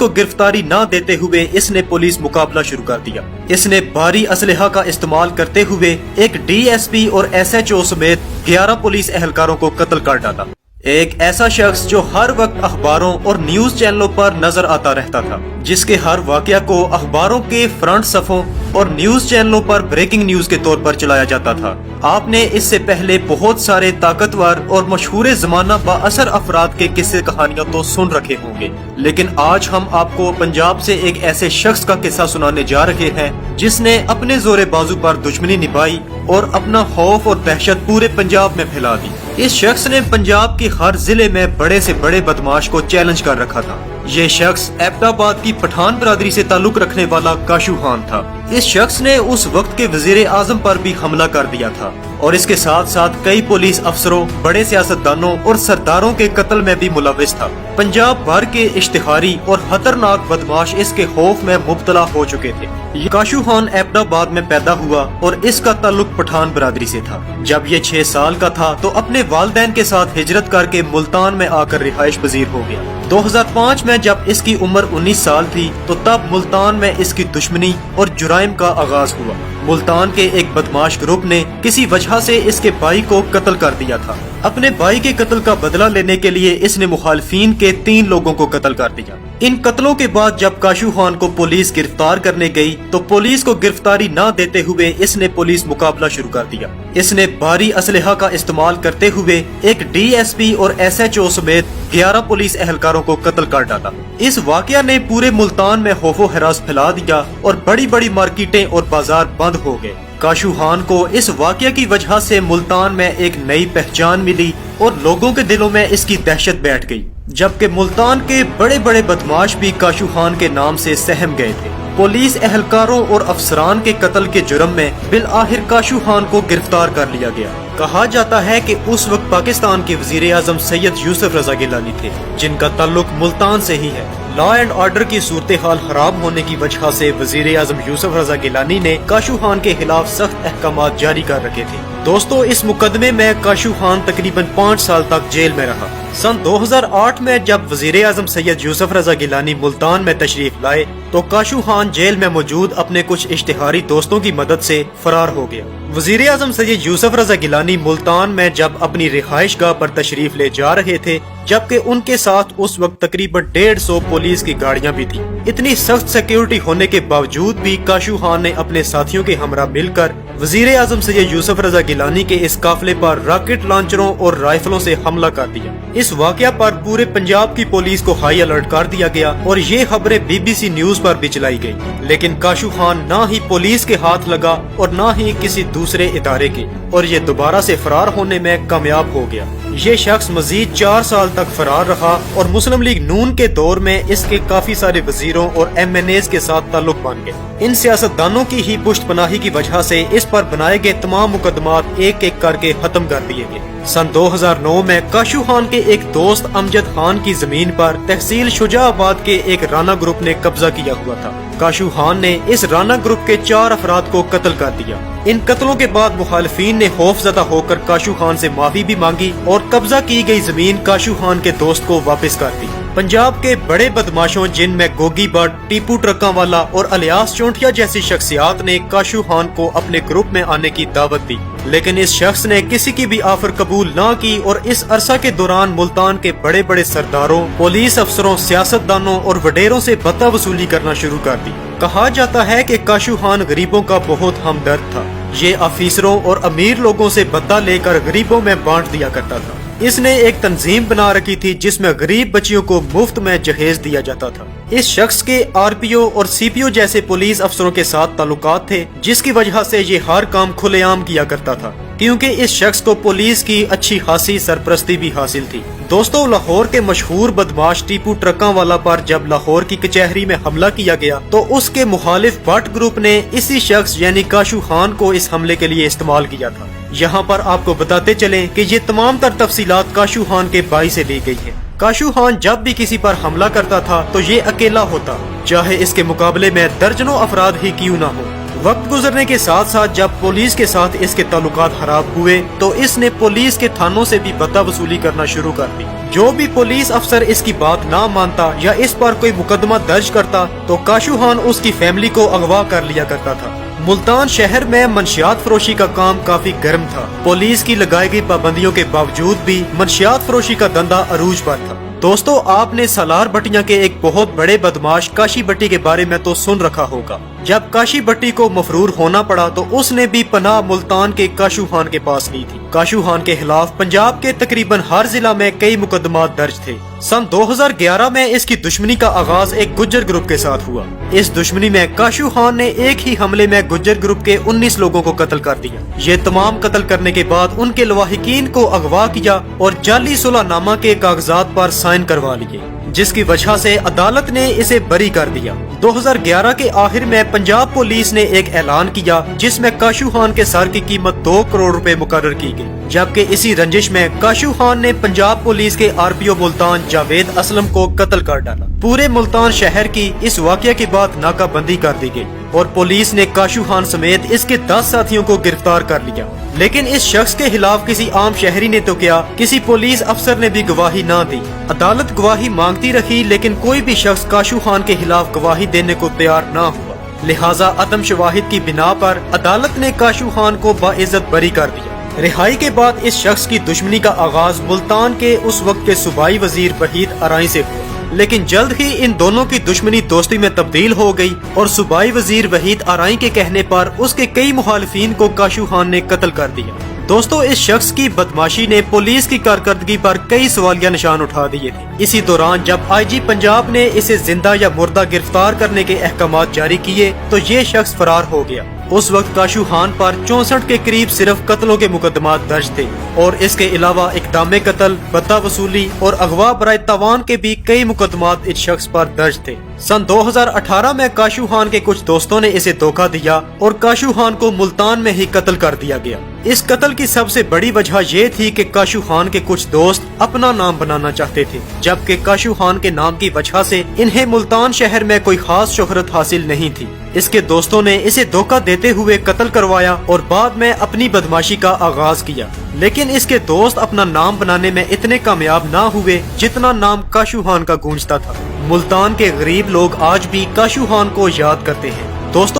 को गिरफ्तारी न देते हुए इसने पुलिस मुकाबला शुरू कर दिया। इसने भारी असलहा का इस्तेमाल करते हुए एक DSP और SHO समेत 11 पुलिस एहलकारों को कत्ल कर डाला। एक ऐसा शख्स जो हर वक्त अखबारों और न्यूज चैनलों पर नजर आता रहता था, जिसके हर वाकया को अखबारों के फ्रंट सफों और न्यूज चैनलों पर ब्रेकिंग न्यूज के तौर पर चलाया जाता था। आपने इससे पहले बहुत सारे ताकतवर और मशहूर जमाना बाअसर अफराद के किस्से कहानियां तो सुन रखे होंगे, लेकिन आज हम आपको पंजाब से एक ऐसे शख्स का किस्सा सुनाने जा रहे हैं जिसने अपने जोरे बाजू पर दुश्मनी निभाई और अपना खौफ और दहशत पूरे पंजाब में फैला दी। इस शख्स ने पंजाब के हर जिले में बड़े से बड़े बदमाश को चैलेंज कर रखा था। ये शख्स एबटाबाद की पठान बरादरी से ताल्लुक रखने वाला काशू खान था। इस शख्स ने उस वक्त के वजीर आजम पर भी हमला कर दिया था और इसके साथ साथ कई पुलिस अफसरों, बड़े सियासतदानों और सरदारों के कत्ल में भी मुलविस था। पंजाब भर के इश्तिहारी और खतरनाक बदमाश इसके खौफ में मुब्तला हो चुके थे। काशू खान एबटाबाद में पैदा हुआ और इसका ताल्लुक पठान बरादरी से था। जब ये 6 साल का था तो अपने वालिदैन के साथ हिजरत करके मुल्तान में आकर रिहाइश पजीर हो गया। 2005 में जब इसकी उम्र 19 साल थी तो तब मुल्तान में इसकी दुश्मनी और जुराइम का आगाज हुआ। मुल्तान के एक बदमाश ग्रुप ने किसी वजह से इसके भाई को कत्ल कर दिया था। अपने भाई के कत्ल का बदला लेने के लिए इसने मुखालफीन के 3 लोगों को कत्ल कर दिया। इन कत्लों के बाद जब काशू खान को पुलिस गिरफ्तार करने गई तो पुलिस को गिरफ्तारी न देते हुए इसने पुलिस मुकाबला शुरू कर दिया। इसने भारी असलहा का इस्तेमाल करते हुए एक DSP और SHO समेत 11 पुलिस एहलकारों को कत्ल कर डाला। इस वाकया ने पूरे मुल्तान में खौफो हरास फैला दिया और बड़ी बड़ी मार्केटें और बाजार बंद हो गए। काशू खान को इस वाकया की वजह से मुल्तान में एक नई पहचान मिली और लोगों के दिलों में इसकी दहशत बैठ गई, जबकि मुल्तान के बड़े बड़े बदमाश भी काशू खान के नाम से सहम गए थे। पुलिस एहलकारों और अफसरान के कत्ल के जुर्म में बिल आखिर काशू खान को गिरफ्तार कर लिया गया। कहा जाता है कि उस वक्त पाकिस्तान के वजीर आजम सैयद यूसुफ रजा गिलानी थे, जिनका ताल्लुक मुल्तान से ही है। लॉ एंड ऑर्डर की सूरत हाल खराब होने की वजह से वजीर आजम यूसुफ रजा गिलानी ने काशू खान के खिलाफ सख्त अहकामात जारी कर रखे थे। दोस्तों, इस मुकदमे में काशू खान तकरीबन 5 साल तक जेल में रहा। सन 2008 में जब वजीर आजम सैयद यूसुफ रजा गिलानी मुल्तान में तशरीफ लाए तो काशू खान जेल में मौजूद अपने कुछ इश्तिहारी दोस्तों की मदद से फरार हो गया। वजीर आजम सैयद यूसुफ रजा गिलानी मुल्तान में जब अपनी रिहाइश गाह पर तशरीफ ले जा रहे थे, जबकि उनके साथ उस वक्त तकरीबन 150 पुलिस की गाड़ियां भी थी। इतनी सख्त सिक्योरिटी होने के बावजूद भी काशू खान ने अपने साथियों के हमरा मिलकर वजीर आजम सैयद यूसुफ रजा गिलानी के इस काफिले पर रॉकेट लॉन्चरों और राइफलों से हमला कर दिया। इस वाकया पर पूरे पंजाब की पुलिस को हाई अलर्ट कर दिया गया और ये खबरें BBC न्यूज पर भी चलाई गई, लेकिन काशू खान ना ही पुलिस के हाथ लगा और ना ही किसी दूसरे इदारे के, और ये दोबारा से फरार होने में कामयाब हो गया। ये शख्स मजीद 4 साल तक फरार रहा और मुस्लिम लीग नून के दौर में इसके काफी सारे वजीरों और MNAs के साथ ताल्लुक बन गए। इन सियासतदानों की ही पुष्ट पनाही की वजह से इस पर बनाए गए तमाम मुकदमात एक एक करके खत्म कर दिए गए। सन 2009 में काशू खान के एक दोस्त अमजद खान की जमीन पर तहसील शुजाआबाद के एक राना ग्रुप ने कब्जा किया हुआ था। काशू खान ने इस राना ग्रुप के 4 अफराद को कत्ल कर दिया। इन कत्लों के बाद मुखालफीन ने खौफजदा होकर काशू खान से माफी भी मांगी और कब्जा की गई जमीन काशू खान के दोस्त को वापस कर दी। पंजाब के बड़े बदमाशों जिनमें गोगी भट्ट, टीपू ट्रकावाला और अलियास चौंटिया जैसी शख्सियात ने काशू खान को अपने ग्रुप में आने की दावत दी, लेकिन इस शख्स ने किसी की भी ऑफर कबूल न की और इस अरसा के दौरान मुल्तान के बड़े बड़े सरदारों, पुलिस अफसरों, सियासतदानों और वडेरों से भत्ता वसूली करना शुरू कर दी। कहा जाता है कि काशू खान गरीबों का बहुत हमदर्द था। ये अफीसरों और अमीर लोगों से भत्ता लेकर गरीबों में बांट दिया करता था। इसने एक तंजीम बना रखी थी जिसमें गरीब बच्चियों को मुफ्त में जहेज दिया जाता था। इस शख्स के RPO और CPO जैसे पुलिस अफसरों के साथ ताल्लुकात थे, जिसकी वजह से ये हर काम खुलेआम किया करता था, क्योंकि इस शख्स को पुलिस की अच्छी खासी सरपरस्ती भी हासिल थी। दोस्तों, लाहौर के मशहूर बदमाश टीपू ट्रकावाला पर जब लाहौर की कचहरी में हमला किया गया तो उसके मुखालिफ भट्ट ग्रुप ने इसी शख्स यानी काशू खान को इस हमले के लिए इस्तेमाल किया था। यहाँ पर आपको बताते चलें कि ये तमाम तर तफसीलात काशू खान के भाई से ली गई है। काशू खान जब भी किसी पर हमला करता था तो ये अकेला होता, चाहे इसके मुकाबले में दर्जनों अफराद ही क्यों ना हो। वक्त गुजरने के साथ साथ जब पुलिस के साथ इसके ताल्लुकात खराब हुए तो इसने पुलिस के थानों से भी भत्ता वसूली करना शुरू कर दी। جو بھی پولیس افسر اس کی بات نہ مانتا یا اس پر کوئی مقدمہ درج کرتا تو کاشو خان اس کی فیملی کو اغوا کر لیا کرتا تھا۔ ملتان شہر میں منشیات فروشی کا کام کافی گرم تھا۔ پولیس کی لگائی گئی پابندیوں کے باوجود بھی منشیات فروشی کا دھندا عروج پر تھا۔ دوستو، آپ نے سالار بٹیاں کے ایک بہت بڑے بدماش کاشی بٹی کے بارے میں تو سن رکھا ہوگا۔ جب کاشی بٹی کو مفرور ہونا پڑا تو اس نے بھی پناہ ملتان کے کاشو خان کے پاس لی تھی۔ کاشو خان کے خلاف پنجاب کے تقریباً ہر ضلع میں کئی مقدمات درج تھے۔ سن 2011 میں اس کی دشمنی کا آغاز ایک گجر گروپ کے ساتھ ہوا۔ اس دشمنی میں کاشو خان نے ایک ہی حملے میں گجر گروپ کے 19 لوگوں کو قتل کر دیا۔ یہ تمام قتل کرنے کے بعد ان کے لواحقین کو اغوا کیا اور جعلی صلح نامہ کے کاغذات پر سائن کروا لیے، جس کی وجہ سے عدالت نے اسے بری کر دیا۔ 2011 کے آخر میں پنجاب پولیس نے ایک اعلان کیا جس میں کاشو خان کے سر کی قیمت 2 کروڑ روپے مقرر کی گئی، جبکہ اسی رنجش میں کاشو خان نے پنجاب پولیس کے RPO ملتان جاوید اسلم کو قتل کر ڈالا۔ پورے ملتان شہر کی اس واقعے کے بعد ناکہ بندی کر دی گئی اور پولیس نے کاشو خان سمیت اس کے 10 ساتھیوں کو گرفتار کر لیا۔ لیکن اس شخص کے خلاف کسی عام شہری نے تو کیا، کسی پولیس افسر نے بھی گواہی نہ دی۔ عدالت گواہی مانگتی رہی لیکن کوئی بھی شخص کاشو خان کے خلاف گواہی دینے کو تیار نہ ہوا۔ لہٰذا عدم شواہد کی بنا پر عدالت نے کاشو خان کو باعزت بری کر دیا۔ رہائی کے بعد اس شخص کی دشمنی کا آغاز ملتان کے اس وقت کے صوبائی وزیر وحید ارائیں سے ہوا، لیکن جلد ہی ان دونوں کی دشمنی دوستی میں تبدیل ہو گئی اور صوبائی وزیر وحید ارائیں کے کہنے پر اس کے کئی مخالفین کو کاشو خان نے قتل کر دیا۔ دوستو، اس شخص کی بدماشی نے پولیس کی کارکردگی پر کئی سوالیہ نشان اٹھا دیے تھے۔ اسی دوران جب IG پنجاب نے اسے زندہ یا مردہ گرفتار کرنے کے احکامات جاری کیے تو یہ شخص فرار ہو گیا۔ اس وقت کاشو خان پر 64 کے قریب صرف قتلوں کے مقدمات درج تھے اور اس کے علاوہ اقدام قتل، بدہ وصولی اور اغوا برائے تاوان کے بھی کئی مقدمات اس شخص پر درج تھے۔ سن 2018 میں کاشو خان کے کچھ دوستوں نے اسے دھوکہ دیا اور کاشو خان کو ملتان میں ہی قتل کر دیا گیا۔ اس قتل کی سب سے بڑی وجہ یہ تھی کہ کاشو خان کے کچھ دوست اپنا نام بنانا چاہتے تھے، جبکہ کاشو خان کے نام کی وجہ سے انہیں ملتان شہر میں کوئی خاص شہرت حاصل نہیں تھی۔ اس کے دوستوں نے اسے دھوکہ دیتے ہوئے قتل کروایا اور بعد میں اپنی بدماشی کا آغاز کیا، لیکن اس کے دوست اپنا نام بنانے میں اتنے کامیاب نہ ہوئے جتنا نام کاشو خان کا گونجتا تھا۔ ملتان کے غریب لوگ آج بھی کاشو خان کو یاد کرتے ہیں۔ دوستوں